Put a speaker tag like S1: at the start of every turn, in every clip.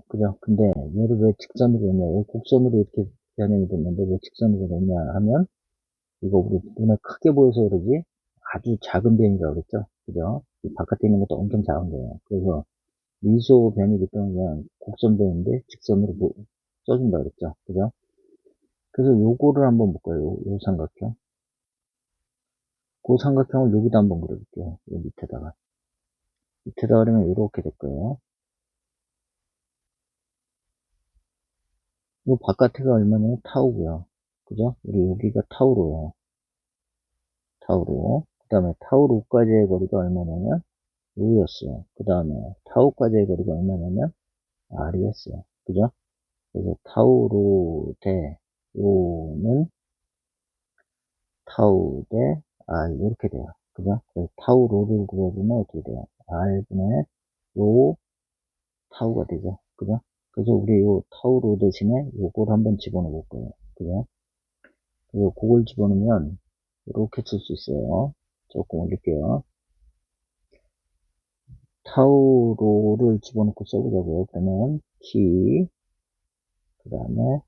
S1: 거예요. 그죠? 근데 얘를 왜 직선으로 했냐, 왜 곡선으로 이렇게 변형이 됐는데 왜 직선으로 했냐 하면, 이거 우리 눈에 크게 보여서 그러지 아주 작은 변이라고 그랬죠? 그죠? 이 바깥에 있는 것도 엄청 작은 거예요. 그래서 미소 변이기 때문에 그냥 곡선 변인데 직선으로 써준다 그랬죠? 그죠? 그래서 요거를 한번 볼까요? 요 삼각형. 그 삼각형을 여기다 한번 그려볼게요. 요 밑에다가. 밑에다가 그러면 이렇게 될 거예요. 요 바깥에가 얼마냐면 타우고요. 그죠? 우리 여기가 타우로예요. 타우로. 그 다음에 타우로까지의 거리가 얼마냐면 요였어요. 그 다음에 타우까지의 거리가 얼마냐면 R이었어요. 그죠? 그래서 타우로 대 요는 타우 대 R 이렇게 돼요. 그죠? 그래서 타우로를 구해보면 어떻게 돼요? R분의 요 타우가 되죠. 그죠? 그래서 우리 요 타우로 대신에 요걸 한번 집어넣어 볼 거예요. 그죠? 그리고 그걸 집어넣으면 이렇게 쓸 수 있어요. 조금 올릴게요. 타우로를 집어넣고 써보자고요. 그러면 T 그 다음에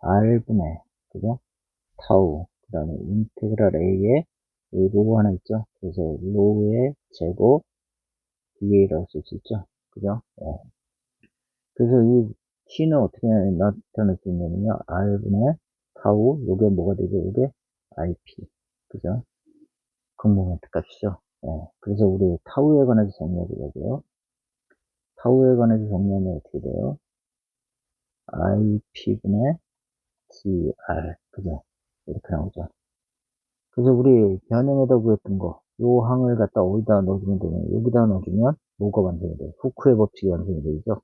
S1: R분의 그죠? 타우 그 다음에 인테그랄 A에 로 하나 있죠? 그래서 로의 제곱 DA라고 쓸 수 있죠? 그죠? 네. 그래서 이 T는 어떻게 나타낼 수 있냐면요. R분의 타우 요게 뭐가 되죠? 요게 IP 그죠? 극모멘트 값이죠. 네. 그래서 우리 타우에 관해서 정리해 보자고요. 타우에 관해서 정리하면 어떻게 돼요? IP분의 TR 그죠? 이렇게 나오죠. 그래서 우리 변형에다 구했던 거, 요 항을 갖다 어디다 넣어주면 되냐? 여기다 넣어주면 뭐가 완성이 돼요? 후크의 법칙이 완성이 되죠?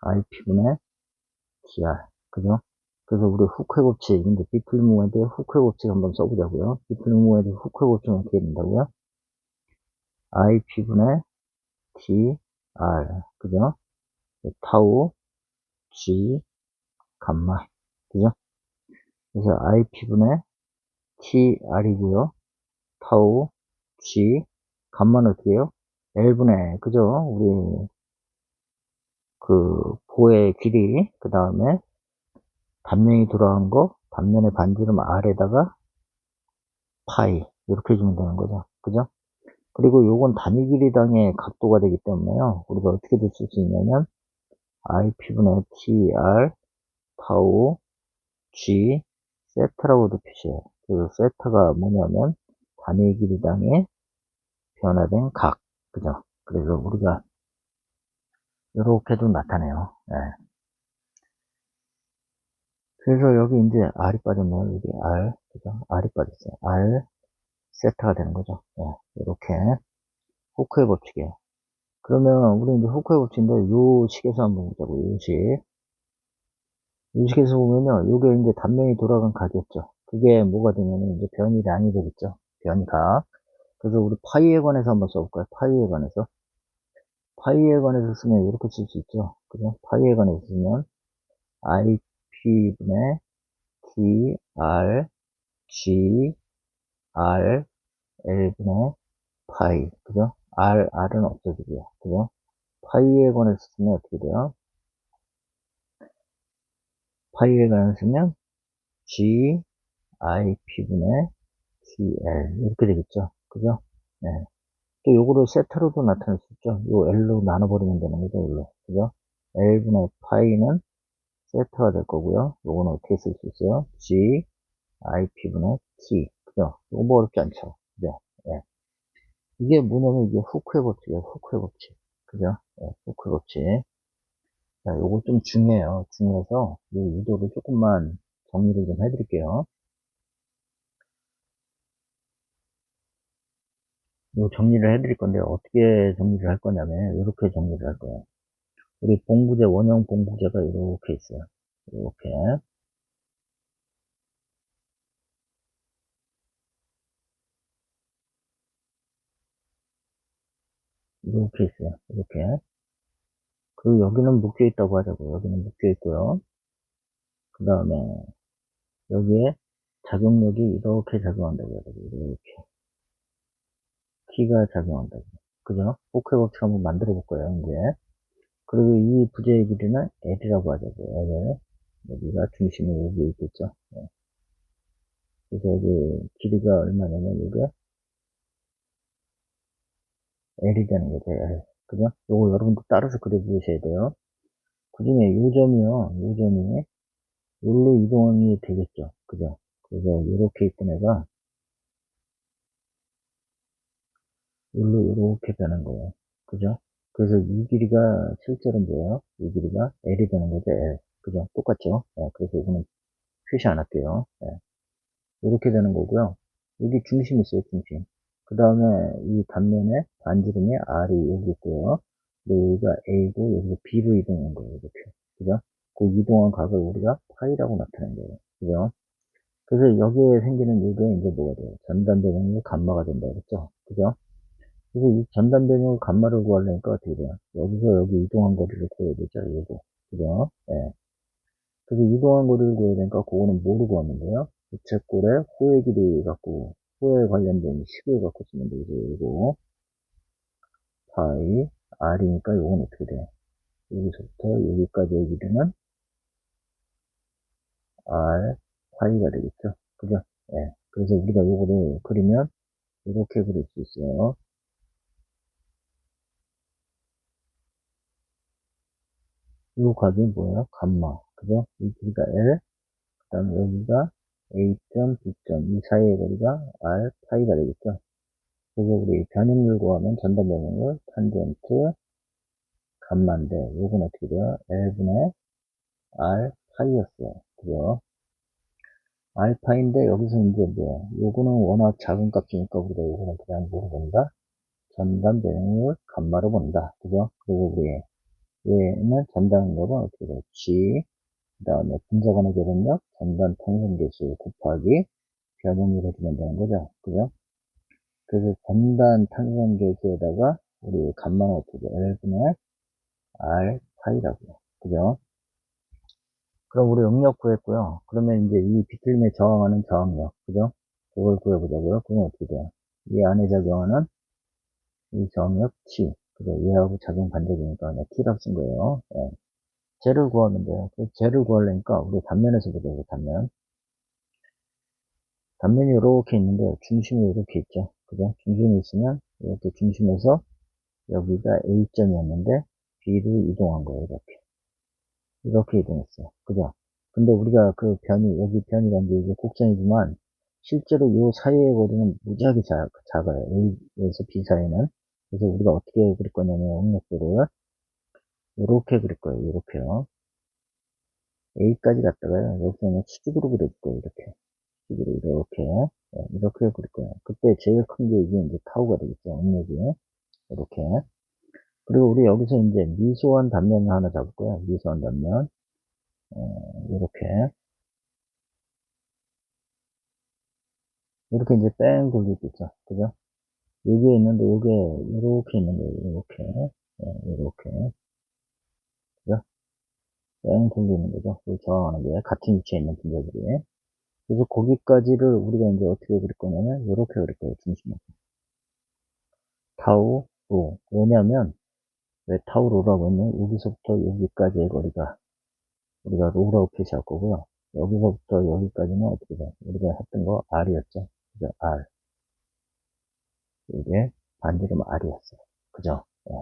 S1: IP분의 TR. 그죠? 그래서 우리 후크의 법칙, 근데 비틀 모멘트의 후크의 법칙 한번 써보자고요. 비틀 모멘트의 후크의 법칙은 어떻게 된다고요? IP분의 TR. 그죠? 타우, G, 감마. 그죠? 그래서 IP분의 TR이고요. 타우, G, 감마는 어떻게 해요? L분의, 그죠? 우리, 보의 길이, 그 다음에 단면이 돌아간 거, 단면의 반지름 R에다가 파이, 이렇게 해주면 되는 거죠. 그죠? 그리고 요건 단위 길이당의 각도가 되기 때문에요. 우리가 어떻게 쓸 수 있냐면, IP분의 TR, 타우, G, 세타라고도 표시해요. 그 세타가 뭐냐면, 단위 길이당의 변화된 각. 그죠? 그래서 우리가 이렇게도 나타내요. 네. 그래서 여기 이제 R이 빠졌네요. 여기 R. 그죠? R이 빠졌어요. R 세타가 되는 거죠. 네. 이렇게 후크의 법칙이에요. 그러면 우리 이제 후크의 법칙인데 요 식에서 한번 보자고. 요 식. 요 식에서 보면요. 요게 이제 단면이 돌아간 각이었죠. 그게 뭐가 되냐면 이제 변이 량이 되겠죠. 변이각. 그래서 우리 파이에 관해서 한번 써볼까요? 파이에 관해서. 파이에 관해서 쓰면 이렇게 쓸 수 있죠. 그죠? 파이에 관해서 쓰면 IP분의 T, R, G, R, L분의 파이. 그죠? R은 없어지고요. 그죠? 파이에 관해서 쓰면 어떻게 돼요? 파이에 관해서 쓰면 G, IP분의 TL. 이렇게 되겠죠? 그죠? 네. 또 요거를 세타로도 나타낼 수 있죠? 요 L로 나눠버리면 되는 거죠, L로. 그죠? L분의 파이는 세타가 될 거고요. 요거는 어떻게 쓸 수 있어요? G, IP분의 T. 그죠? 요거 뭐 어렵지 않죠? 그죠? 네. 이게 뭐냐면 이게 후크의 법칙이에요. 후크의 법칙. 그죠? 네, 후크의 법칙. 자, 요거 좀 중요해요. 중요해서 이 유도를 조금만 정리를 좀 해드릴게요. 요 정리를 해드릴 건데 어떻게 정리를 할 거냐면 이렇게 정리를 할 거예요. 우리 봉구제 원형 봉구제가 이렇게 있어요. 이렇게 이렇게 있어요. 이렇게. 그리고 여기는 묶여 있다고 하자고요. 여기는 묶여 있고요. 그 다음에 여기에 작용력이 이렇게 작용한다고 해야 되고 이렇게 키가 작용한다고. 그죠? 포크의 법칙 한번 만들어 볼 거예요. 이제 그리고 이 부재의 길이는 L이라고 하자고. L. 여기가 중심이 여기 있겠죠. 네. 그래서 여기 길이가 얼마냐면 이게 L이 되는 거죠. L. 그죠? 요거 여러분도 따라서 그려보셔야 돼요. 그 중에 요 점이요. 요 점이 여기로 이동이 되겠죠. 그죠? 그래서 이렇게 있던 애가 여기로 이렇게 되는 거예요. 그죠? 그래서 이 길이가 실제로 뭐예요? 이 길이가 L이 되는 거죠. L. 그죠? 똑같죠? 네, 그래서 이거는 표시 안 할게요. 네. 이렇게 되는 거고요. 여기 중심 있어요, 중심. 그 다음에 이 단면에 반지름이 R이 여기 있고요. 그리고 여기가 A고 여기서 B로 이동한 거예요, 이렇게. 그죠? 그 이동한 각을 우리가 파이라고 나타낸 거예요. 그죠? 그래서 여기에 생기는 이게 이제 뭐가 돼요? 전단 배경이 감마가 된다 그랬죠? 그죠? 그래서 이 전단 배경 감마를 구하려니까 어떻게 돼요? 여기서 여기 이동한 거리를 구해야 되죠, 이거. 그죠? 예. 그래서 이동한 거리를 구해야 되니까 그거는 뭐로 구하면 돼요? 부채꼴의 호의 길이 갖고 호에 관련된 식을 갖고 쓰면 되죠. 이거 파이 r이니까 이건 어떻게 돼요? 여기서부터 여기까지의 길이는 r 파이가 되겠죠. 그죠? 예. 그래서 우리가 이거를 그리면 이렇게 그릴 수 있어요. 이 값이 뭐예요? 감마. 그죠? 이 길이가 L, 그 다음에 여기가 A점, B점, 이 사이의 거리가 R, 파이가 되겠죠? 그래서 우리 변형률 구하면 전단 변형률, 탄젠트, 감마인데, 요건 어떻게 돼요? L분의 R, 파이였어요. 그죠? R, 파인데, 여기서 이제 뭐야? 요거는 워낙 작은 값이니까 우리가 요거는 그냥 뭐로 본다? 전단 변형률, 감마로 본다. 그죠? 그리고 우리 얘는 전단 값은 어떻게 돼요? G, 그 다음에 분자간의 결합력, 전단 탄성계수 곱하기 변형률 해주면 되는 거죠. 그죠? 그래서 전단 탄성계수에다가 우리 감마는 어떻게 돼요? L분의 R 파이라고요. 그죠? 그럼 우리 응력 구했고요. 그러면 이제 이 비틀림에 저항하는 저항력, 그죠? 그걸 구해보자고요. 그럼 어떻게 돼요? 이 안에 작용하는 이 저항력 T. 그죠? 얘하고 작용 반대되니까 그냥 T라고 쓴 거예요. 예. 쟤를 구하면 돼요. 그 쟤를 구하려니까 우리 단면에서 보자고요. 단면. 단면이 이렇게 있는데 중심이 이렇게 있죠. 그죠? 중심이 있으면 이렇게 중심에서 여기가 A점이었는데 B로 이동한 거예요. 이렇게 이동했어요. 그죠? 근데 우리가 그 변이, 여기 변이라는 게 이게 곡선이지만 실제로 요 사이의 거리는 무지하게 작아요. A에서 B 사이는. 그래서 우리가 어떻게 그릴 거냐면 응력도를 이렇게 그릴 거예요. 이렇게요. A까지 갔다가요. 여기서 그냥 수직으로 그릴 거예요. 이렇게. 수직으로 이렇게. 네, 이렇게 그릴 거예요. 그때 제일 큰 게 이게 이제 타우가 되겠죠. 응력이. 이렇게. 그리고 우리 여기서 이제 미소한 단면을 하나 잡을 거예요. 미소한 단면. 이렇게. 이렇게 이제 뺑 돌릴 수 있죠. 그죠? 여기에 있는데, 요게, 이렇게 있는 거예요. 이렇게. 이렇게. 그죠? 뺑 돌리는 거죠. 그 저항하는 게, 같은 위치에 있는 분자들이. 그래서 거기까지를 우리가 이제 어떻게 그릴 거냐면, 이렇게 그릴 거예요. 중심을. 타우, 로. 왜냐면, 왜 타우 로라고 했냐? 여기서부터 여기까지의 거리가, 우리가 로라고 표시할 거고요. 여기서부터 여기까지는 어떻게 돼? 우리가 했던 거 R이었죠. 그죠? R. 이게 반지름 R이었어요. 그죠? 예.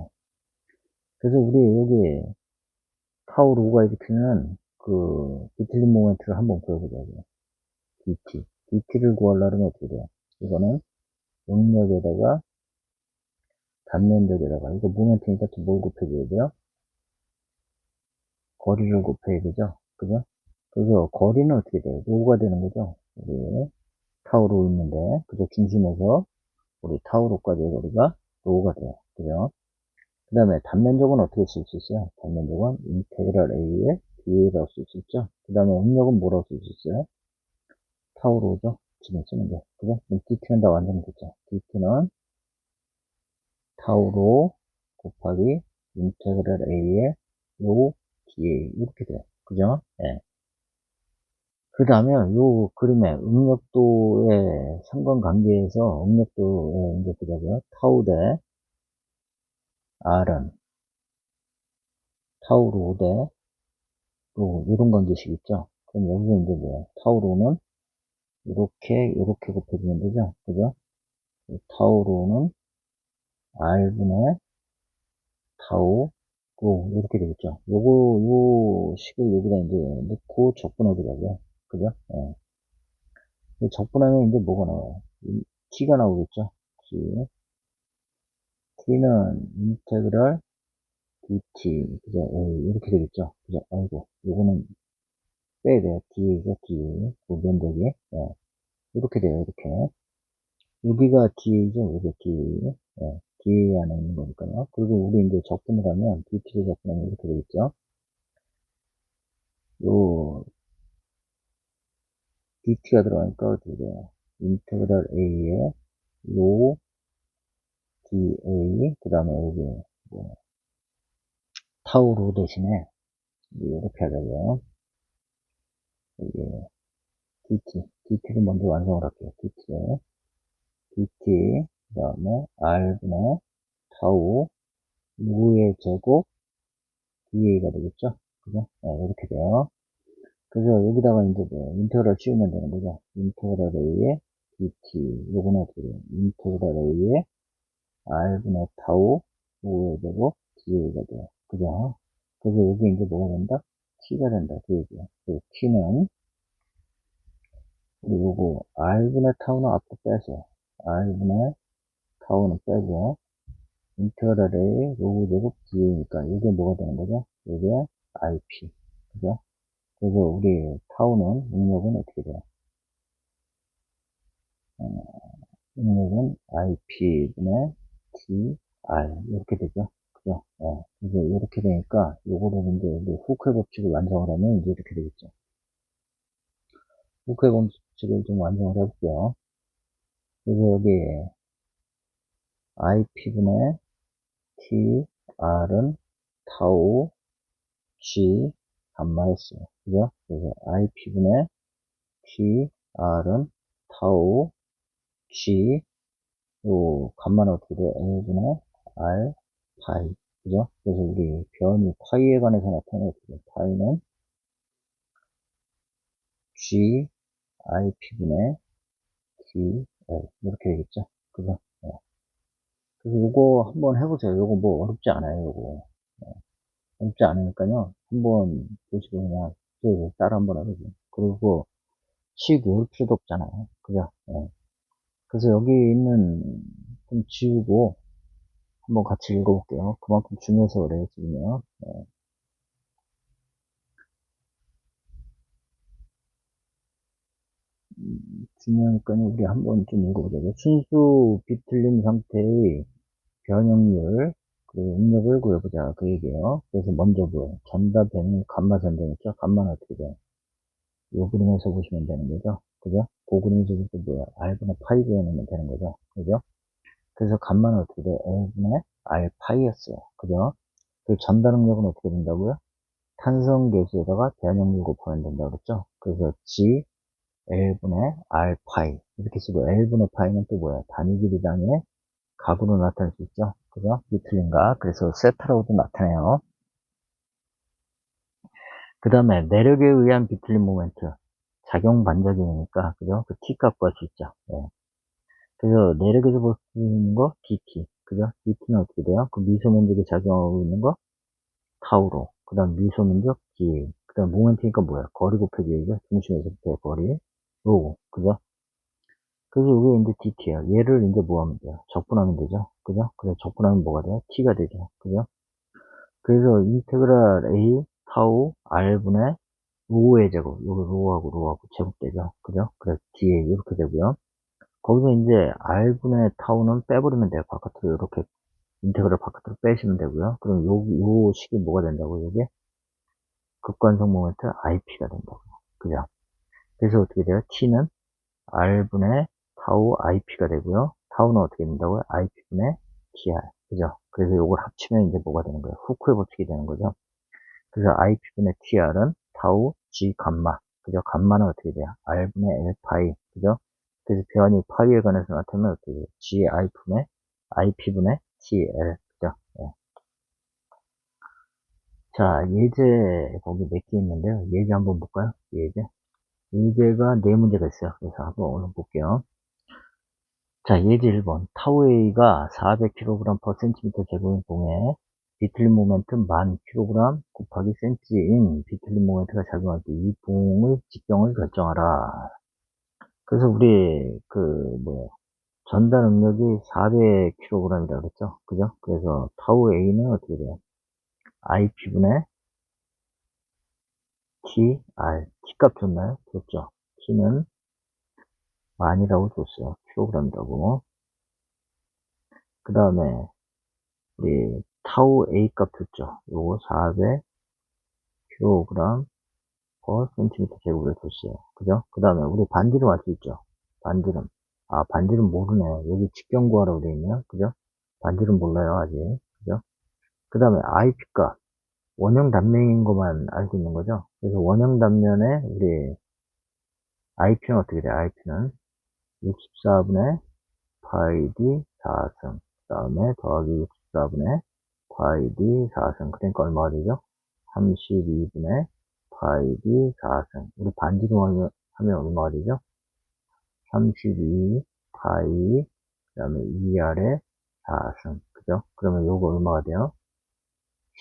S1: 그래서 우리 여기 타우 로가 일으키는 그 비틀림 모멘트를 한번 구해보자고요. DT. DT를 구하려면 어떻게 돼요? 이거는 응력에다가 단면적에다가 이거 모멘트니까 또 뭘 곱해줘야 돼요? 거리를 곱해야 되죠? 그죠? 그래서 거리는 어떻게 돼요? 로가 되는 거죠? 우리 타우로 있는데 그죠? 중심에서 우리 타우로까지의 거리가 로가 돼요. 그죠? 그 다음에 단면적은 어떻게 쓸 수 있어요? 단면적은 인테그랄 A에 B라고 쓸 수 있죠? 그 다음에 응력은 뭐라고 쓸 수 있어요? 타우로죠? 지금 쓰는 게. 그죠? DT는 다 완전히 됐죠? DT는 타우로 곱하기 인테그랄 A의 요 DA. 이렇게 돼요. 그죠? 예. 그 다음에 요 그림의 응력도의 상관관계에서 응력도의 이제 보자고요. 타우 대 R은 타우로 대 로, 이런 관계식 있죠? 그럼 여기서 이제 뭐야? 타우로는 이렇게 곱해주면 되죠? 그죠? 타우로는 R분의 타우, 로, 이렇게 되겠죠? 요 식을 여기다 이제 넣고 적분하더라고요. 그죠? 예. 적분하면 이제 뭐가 나와요? t가 나오겠죠? t. t는 인테그랄 dt, 그죠? 이렇게 되겠죠? 그죠? 아이고, 요거는 빼야 돼요. d가 d, 그 면적이. 예. 이렇게 돼요, 이렇게. 여기가 d죠, 여기 d. 예. d 안에 있는 거니까요. 그리고 우리 이제 적분을 하면, dt를 적분하면 이렇게 되겠죠? 요, dt가 들어가니까 어떻게 돼요? 인테그랄 a에 요 da, 그 다음에 여기, 뭐, 타우로 대신에, 이렇게 하자고요. 여기, dt를 먼저 완성을 할게요. dt, 그 다음에 r분의 타우, 우의 제곱, da가 되겠죠? 그죠? 네, 이렇게 돼요. 그래서 여기다가 이제 뭐, 인테그랄 씌우면 되는 거죠. 인테그랄 a에 dt, 요거는 어떻게 돼요? 인테그랄 a에 r분의 타우, 우의 제곱, da가 돼요. 그죠? 그래서 여기 이제 뭐가 된다? t가 된다. 그 얘기야. 그 t는, 우리 요거, r분의 타우는 앞으로 빼세요. r분의 타우는 빼고, 인테그랄 A 로그 제곱 D니까 이게 뭐가 되는 거죠? 이게 IP. 그죠? 그래서 우리 타우는 응력은 어떻게 돼요? 어, 응력은 IP분의 TR. 이렇게 되죠? 그죠? 그래서 이렇게 되니까 요거를 이제 우리 후크의 법칙을 완성을 하면 이제 이렇게 되겠죠. 후크의 법칙을 좀 완성을 해볼게요. 그래서 여기 IP분의 TR은 타우 G 감마였어요. 그죠? 그래서 IP분의 TR은 타우 G 요 감마는 어떻게 돼요? A분의 R 파이. 그죠? 그래서 우리 변이 파이에 관해서 나타내는 어떻게 돼요? 파이는 G IP분의 TL 이렇게 되겠죠? 그죠? 네. 그래서 요거 한번 해보세요. 요거 뭐 어렵지 않아요. 요거 어렵지 않으니까요. 한번 보시고 그냥 따라 한번 해보세요. 그리고 식 외울 필요도 없잖아요. 그죠? 예. 그래서 여기 있는 좀 지우고 한번 같이 읽어볼게요. 그만큼 중요해서 그래요, 지금요. 예. 중요하니까요. 우리 한번 좀 읽어보자고요. 순수 비틀림 상태의 변형률, 그리고 응력을 구해보자. 그 얘기예요. 그래서 먼저 뭐예요? 전다 변형 감마 전등 있죠? 감마는 어떻게 돼요? 요 그림에서 보시면 되는 거죠. 그죠? 그 그림에서 또 뭐야? R분의 파이 그려놓으면 되는 거죠. 그죠? 그래서 감마는 어떻게 돼요? L분의 R 파이였어요. 그죠? 그 전달 응력은 어떻게 된다고요? 탄성 계수에다가 대한형률 곱하면 된다고 그랬죠? 그래서 G L분의 R 파이 이렇게 쓰고 L분의 파이는 또 뭐야? 단위 길이당의 각으로 나타낼 수 있죠? 그죠? 이 틀린가? 그래서 세타라고도 나타내요. 그 다음에 내력에 의한 비틀림 모멘트 작용 반작용이니까 그죠? 그 T 값 구할 수 있죠. 예. 그래서 내력에서 볼 수 있는 거 DT 그죠? DT는 어떻게 돼요? 그 미소 면적에 작용하고 있는 거 타우로 그 다음 미소 면적 D 그 다음 모멘트니까 뭐야? 거리 곱하기 얘기죠? 중심에서부터의 거리 로 그죠? 그래서 이게 이제 DT야. 얘를 이제 뭐 하면 돼요? 적분하면 되죠? 그죠? 그래서 적분하면 뭐가 돼요? T가 되죠? 그죠? 그래서 인테그랄 A 타우 R분의 로의 제곱, 여기 로하고 제곱되죠? 그죠? 그래서 뒤에 이렇게 되고요. 거기서 이제 R분의 타우는 빼버리면 돼요. 바깥으로 이렇게 인테그랄 바깥으로 빼시면 되고요. 그럼 요 식이 뭐가 된다고? 이게 극관성 모멘트 IP가 된다고요. 그죠? 그래서 어떻게 돼요? T는 R분의 타우 IP가 되고요. 타우는 어떻게 된다고요? IP분의 TR. 그죠? 그래서 요걸 합치면 이제 뭐가 되는 거예요? 후크의 법칙이 되는 거죠. 그래서 IP분의 TR은 타우 G 감마. 그죠? 감마는 어떻게 돼요? R분의 L 파이. 그죠? 그래서 변이 파이에 관해서 나타나면 어떻게 돼요? G IP분의 TL. 그죠? 예. 자, 예제 거기 몇 개 있는데요. 예제 한번 볼까요? 예제. 예제가 네 문제가 있어요. 그래서 한번 오늘 볼게요. 자, 예제 1번. 타우 A가 400kg/cm 제곱인 봉에 비틀림 모멘트 1000kg 곱하기 cm인 비틀림 모멘트가 작용할 때 이 봉의 직경을 결정하라. 그래서 우리 전달 응력이 400kg이라고 그랬죠. 그죠? 그래서 타우 A는 어떻게 돼요? IP분의 T, R. T값 줬나요? 줬죠. T는 만이라고 줬어요. 킬로그램이라고. 그 다음에 우리 타우 A 값 줬죠. 요거 400kg per cm 제곱을 줬어요. 그죠? 그 다음에 우리 반지름 알 수 있죠. 반지름. 아, 반지름 모르네. 여기 직경 구하라고 되어 있네요. 그죠? 반지름 몰라요, 아직. 그죠? 그 다음에 IP 값. 원형 단면인 것만 알고 있는 거죠. 그래서 원형 단면에 우리 IP는 어떻게 돼요? IP는 64분의 파이 d 4승. 그 다음에 더하기 64분의 파이 d 4승. 그러니까 얼마가 되죠? 32분의 파이 d 4승. 우리 반지름 하면 얼마가 되죠? 32 파이, 그 다음에 2r의 4승. 그죠? 그러면 요거 얼마가 돼요?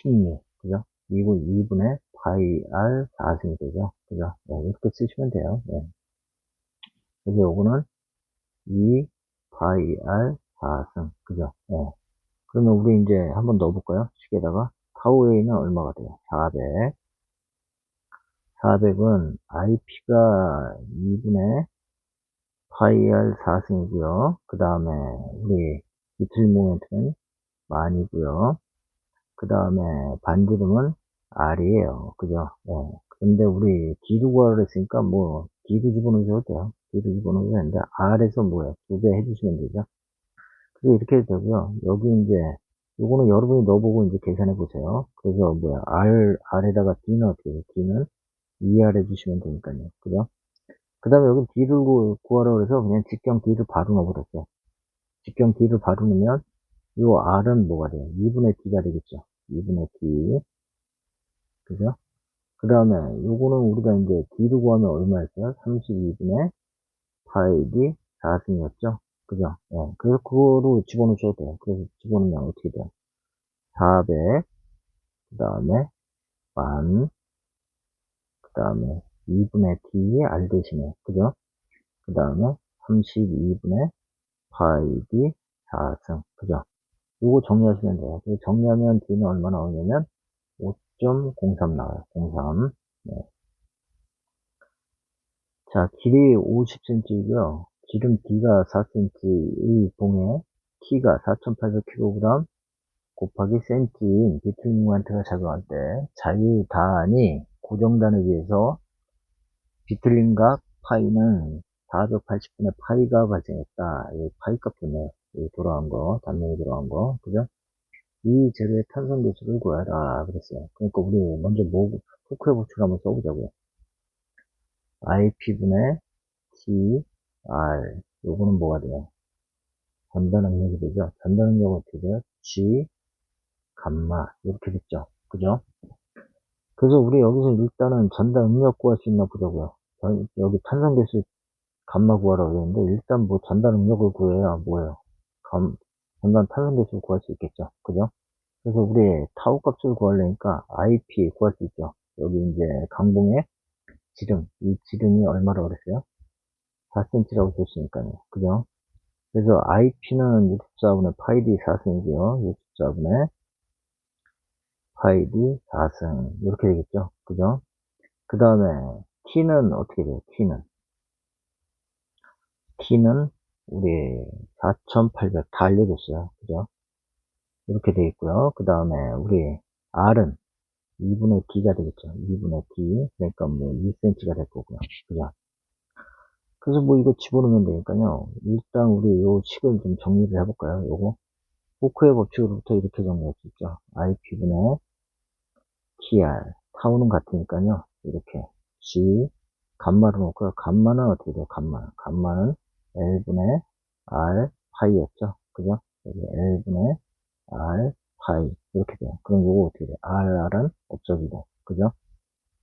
S1: 16. 그죠? 이거 2분의 파이 r 4승이 되죠? 그죠? 네, 이렇게 쓰시면 돼요. 네. 그래서 요거는 2 파이 r 4승. 그죠? 네. 그러면 우리 이제 한번 넣어볼까요? 식에다가 타우 A는 얼마가 돼요? 400. 400은 IP가 2분의 파이 R 4승이고요. 그 다음에 우리 비틀 모멘트는 만이고요. 그 다음에 반지름은 R이에요. 그죠? 네. 근데 우리 D로 구하라 했으니까 뭐 D로 집어넣으셔도 돼요. D로 집어넣으셔도 되는데 R에서 뭐예요? 2배 해주시면 되죠. 그래서 이렇게 해도 되고요. 여기 이제 요거는 여러분이 넣어보고 이제 계산해 보세요. 그래서 뭐야 R에다가 D는 어떻게 해요? D는 2R 해주시면 되니까요. 그죠? 그 다음에 여기 D를 구하라 그래서 그냥 직경 D를 바로 넣어버렸어요. 직경 D를 바로 넣으면 요 R은 뭐가 돼요? 2분의 D가 되겠죠. 2분의 D. 그죠? 그 다음에 요거는 우리가 이제 D를 구하면 얼마였어요? 32분의 파이 D 4승이었죠? 그죠? 예. 그래서 그거로 집어넣으셔도 돼요. 그래서 집어넣으면 어떻게 돼요? 400, 그 다음에 만, 그 다음에 2분의 t r 대신에, 그죠? 그 다음에 32분의 파이 d 4승, 그죠? 요거 정리하시면 돼요. 정리하면 d는 얼마 나오냐면 5.03 나와요. 03. 네. 자, 길이 50cm이고요. 지름 D가 4cm의 봉에 T가 4,800kg 곱하기 cm인 비틀 모멘트가 작용할 때 자유단이 고정단에 비해서 비틀림각 파이는 480분의 파이가 발생했다. 이 파이 값 좋네요. 이 돌아간 거, 단면이 돌아간 거. 그죠? 이 재료의 탄성 계수를 구하라. 그랬어요. 그러니까 우리 먼저 후크의 법칙을 한번 써보자고요. IP분의 T, R. 요거는 뭐가 돼요? 전달 능력이 되죠? 전달 능력은 어떻게 돼요? G, 감마. 이렇게 됐죠? 그죠? 그래서 우리 여기서 일단은 전달 응력 구할 수 있나 보자고요. 여기 탄성계수 감마 구하라고 그랬는데 일단 뭐 전달 응력을 구해야 뭐예요? 전달 탄성계수를 구할 수 있겠죠. 그죠? 그래서 우리 타우 값을 구하려니까 IP 구할 수 있죠. 여기 이제 강봉의 지름, 이 지름이 얼마라고 그랬어요? 4cm라고 줬으니까요. 그죠? 그래서 IP는 64분의 파이 D 4승이고요. 64분의 파이 D 4승. 이렇게 되겠죠. 그죠? 그 다음에 T는 어떻게 돼요? T는 우리 4,800 다 알려줬어요. 그죠? 이렇게 되어 있고요. 그 다음에 우리 R은 2분의 D가 되겠죠. 2분의 D. 그러니까 뭐 2cm가 될 거고요. 그죠? 그래서 뭐 이거 집어넣으면 되니까요. 일단 우리 요 식을 좀 정리를 해볼까요? 요거. 포크의 법칙으로부터 이렇게 정리할 수 있죠. IP분의 TR. 타우는 같으니까요. 이렇게. G. 감마를 놓고요. 감마는 어떻게 돼요? 감마는 L분의 R 파이였죠. 그죠? 여기 L분의 R 파이. 이렇게 돼요. 그럼 요거 어떻게 돼요? RR은 없어지고, 그죠?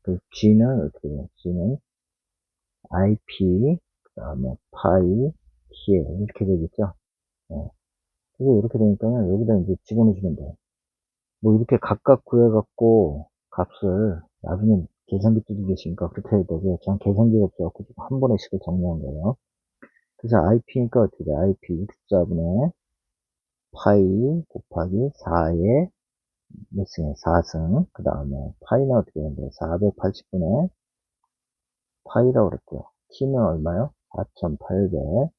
S1: 그 G는 어떻게 돼요? G는 IP, 그 다음에 파이, TL, 이렇게 되겠죠? 네. 그래서 이렇게 되니까요, 여기다 이제 집어넣어주면 돼요. 뭐 이렇게 각각 구해갖고 값을 나중에 계산기 두고 계시니까 그렇게 해도 되고요. 전 계산기가 없어갖고 지금 한 번에 식을 정리한 거예요. 그래서 IP니까 어떻게 돼? IP 64분의 파이 곱하기 4의 몇 승에 4승. 그 다음에 파이는 어떻게 되는데 480분의 파이라고 그랬고요. T는 얼마요? 4800.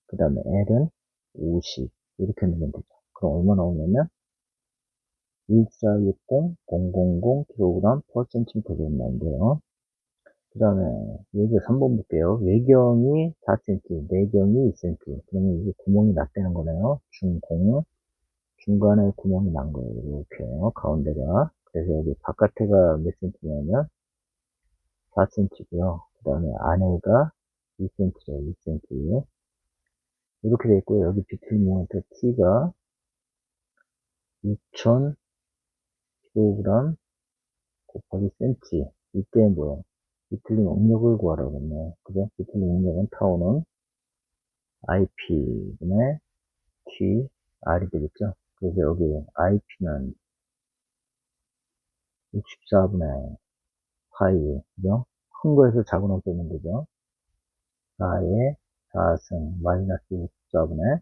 S1: 그 다음에 L은 50. 이렇게 넣으면 되죠. 그럼 얼마 나오냐면 1460000kg per cm 되는데요. 그 다음에 여기 3번 볼게요. 외경이 4cm, 내경이 2cm. 그러면 이게 구멍이 났다는 거네요. 중공. 중간에 구멍이 난 거예요. 이렇게요. 가운데가. 그래서 여기 바깥에가 몇 cm냐면 4cm고요. 그 다음에 안에가 2cm죠. 2cm. 이렇게 되어 있고요. 여기 비틀 모멘트 T가 2000kg 곱하기 cm. 이때 뭐야? 비틀링 응력을 구하라고 했네. 그죠? 비틀링 응력은 타우는 IP분의 T, R이 되겠죠? 그래서 여기 IP는 64분의 파이, 그죠? 큰 거에서 작은 거 빼면 되죠? 4의 4승, 마이너스 64분의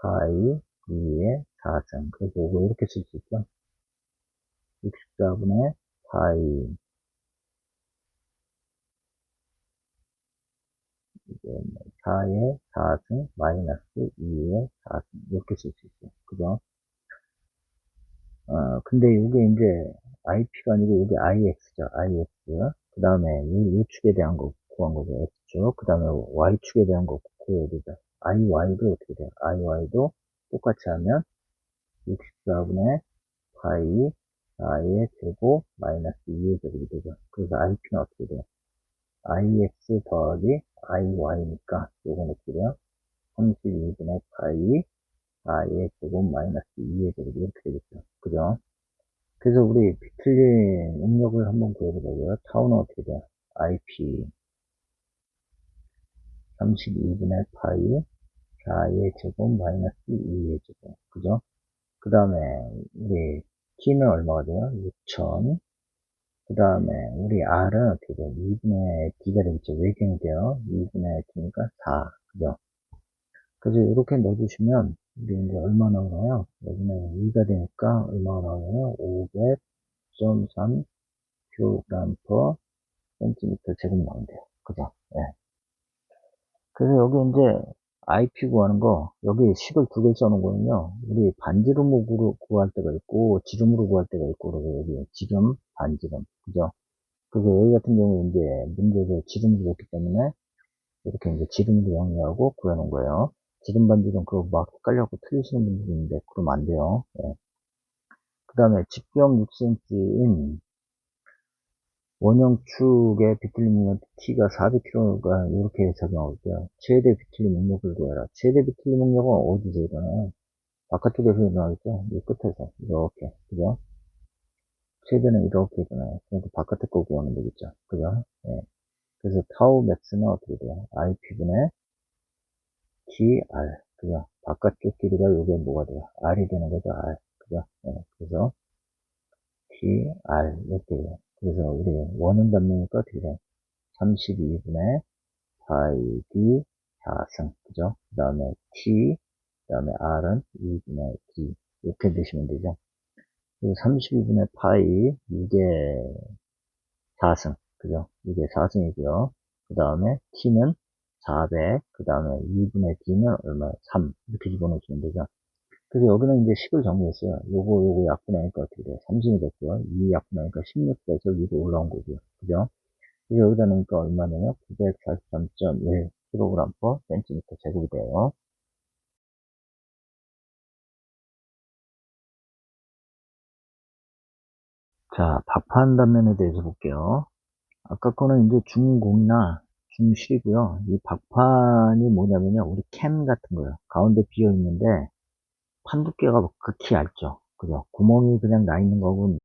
S1: 파이, 2의 4승. 그래서 이거 이렇게 쓸 수 있죠? 64분의 파이, 이제 4의 4승, 마이너스 2의 4승. 이렇게 쓸 수 있어요. 그죠? 근데 이게 이제 IP가 아니고 여기 IX죠. IX. 그 다음에 이 축에 대한 거 구한 거죠. X축. 그 다음에 Y축에 대한 거 구해야 되죠. IY도 어떻게 돼요? IY도 똑같이 하면 64분의 파이 4의 제곱 마이너스 2의 제곱이 되죠. 그래서 IP는 어떻게 돼요? IX 더하기 IY니까 요건 어떻게 돼요? 32분의 파이 4의 제곱 마이너스 2의 제곱이 이렇게 되겠죠. 그죠? 그래서 우리 비틀린 응력을 한번 구해보자고요. 타우는 어떻게 돼요? IP 32분의 파이 4의 제곱 마이너스 2의 제곱. 그죠? 그 다음에 우리 T는 얼마가 돼요? 6000. 그 다음에 우리 R은 어떻게 돼요? 2분의 D가 되겠죠? 외경이 돼요. 2분의 D니까 4. 그죠? 그래서 이렇게 넣어주시면 우리 이제 얼마 나오나요? 여기는 2가 되니까 얼마가 나오나요? 500.3 kg per cm 제곱 나온대요. 그죠? 예. 그래서 여기 이제 IP 구하는 거, 여기 식을 두 개 써놓은 거는요, 우리 반지름으로 구할 때가 있고, 지름으로 구할 때가 있고, 그리고 여기 지름, 반지름. 그죠? 그래서 여기 같은 경우에 이제 문제에서 지름으로 줬기 때문에, 이렇게 이제 지름으로 영위하고 구해놓은 거예요. 지름, 반지름, 그거 막 헷갈려갖고 틀리시는 분들이 있는데, 그러면 안 돼요. 예. 그 다음에 직경 6cm인 원형축의 비틀림 모멘트 T가 400kg가 이렇게 적용하고 있고요. 최대 비틀림 능력을 구해라. 최대 비틀림 능력은 어디서 일어나요? 바깥쪽에서 일어나겠죠? 이 끝에서. 이렇게. 그죠? 최대는 이렇게 일어나요. 그러니까 바깥에 거 구하면 되겠죠. 그죠? 예. 그래서 타우 맥스는 어떻게 돼요? IP분의 TR. 그죠? 바깥쪽 길이가 요게 뭐가 돼요? R이 되는 거죠? R. 그죠? 예. 그래서 TR. 이렇게 돼요. 그래서 우리 원은 담배니까 어떻게 돼요? 32분의 파이 D 4승, 그죠? 그 다음에 T, 그 다음에 R은 2분의 D. 이렇게 넣으시면 되죠. 그리고 32분의 파이, 이게 4승, 그죠? 이게 4승이고요. 그 다음에 T는 400, 그 다음에 2분의 D는 얼마? 3. 이렇게 집어넣으시면 되죠. 그래서 여기는 이제 식을 정리했어요. 요거 약분하니까 어떻게 돼요? 3승이 됐고요. 이 약분하니까 16에서 위로 올라온 거고요. 그죠? 그래서 여기다 넣으니까 얼마냐면 943.1kg per cm 제곱이 돼요. 자, 박판 단면에 대해서 볼게요. 아까 거는 이제 중공이나 중실이고요. 이 박판이 뭐냐면요. 우리 캔 같은 거요. 가운데 비어 있는데 판 두께가 극히 얇죠. 그죠? 구멍이 그냥 나 있는 거고